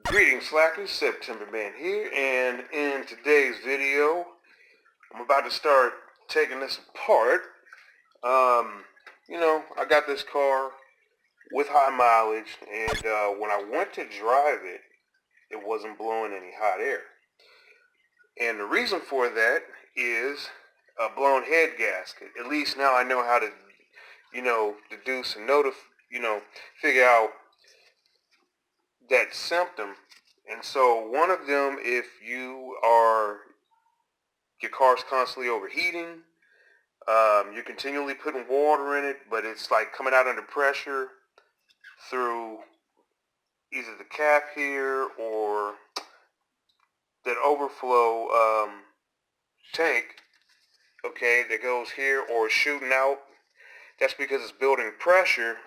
Greetings Slackers, September Man here, and in today's video, I'm about to start taking this apart. I got this car with high mileage, and when I went to drive it, it wasn't blowing any hot air. And the reason for that is a blown head gasket. At least now I know how to, deduce and figure out that symptom. And so one of them, if your car's constantly overheating, you're continually putting water in it, but it's like coming out under pressure through either the cap here or that overflow tank, okay, that goes here or shooting out. That's because it's building pressure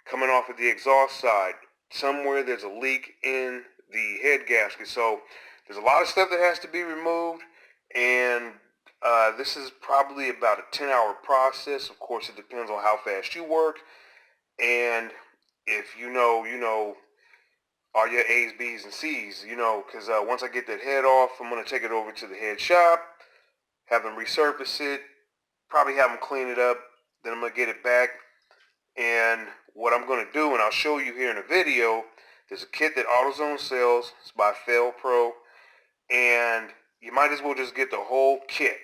coming off of the exhaust side. Somewhere there's a leak in the head gasket. So there's a lot of stuff that has to be removed, and this is probably about a 10-hour process. Of course, it depends on how fast you work, and if you know all your A's, B's, and C's, because once I get that head off, I'm going to take it over to the head shop, have them resurface it, probably have them clean it up, then I'm going to get it back. And what I'm going to do, and I'll show you here in a video, there's a kit that AutoZone sells. It's by Fail Pro, and you might as well just get the whole kit.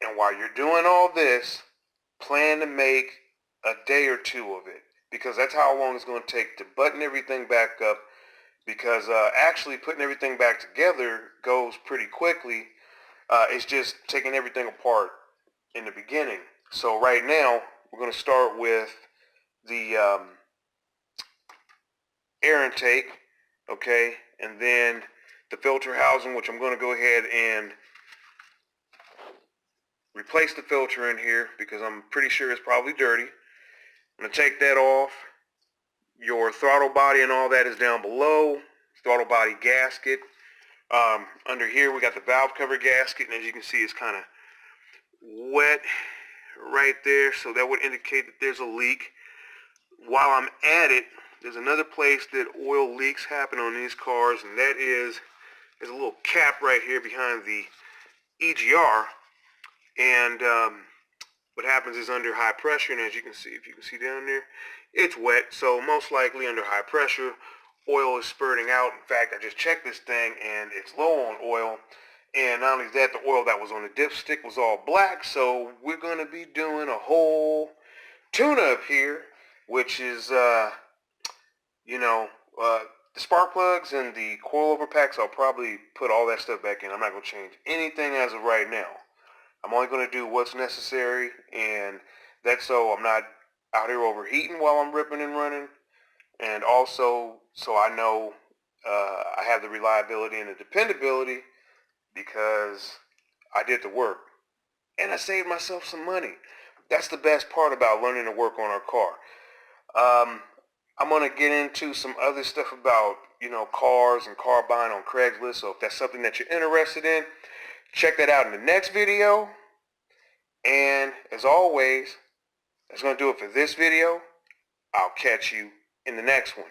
And while you're doing all this, plan to make a day or two of it, because that's how long it's going to take to button everything back up, because actually putting everything back together goes pretty quickly. It's just taking everything apart in the beginning. So right now, we're going to start with the air intake, okay, and then the filter housing, which I'm going to go ahead and replace the filter in here because I'm pretty sure it's probably dirty. I'm going to take that off. Your throttle body and all that is down below. Throttle body gasket. Under here we got the valve cover gasket, and as you can see, it's kind of wet right there, so that would indicate that there's a leak. While I'm at it, there's another place that oil leaks happen on these cars, and that is, there's a little cap right here behind the EGR, and what happens is under high pressure, and as you can see, if you can see down there, it's wet, so most likely under high pressure, oil is spurting out. In fact, I just checked this thing, and it's low on oil, and not only that, the oil that was on the dipstick was all black, so we're going to be doing a whole tune-up here, which is, the spark plugs and the coilover packs. I'll probably put all that stuff back in. I'm not going to change anything as of right now. I'm only going to do what's necessary, and that's so I'm not out here overheating while I'm ripping and running, and also so I know I have the reliability and the dependability because I did the work, and I saved myself some money. That's the best part about learning to work on our car. I'm going to get into some other stuff about, cars and car buying on Craigslist. So if that's something that you're interested in, check that out in the next video. And as always, that's going to do it for this video. I'll catch you in the next one.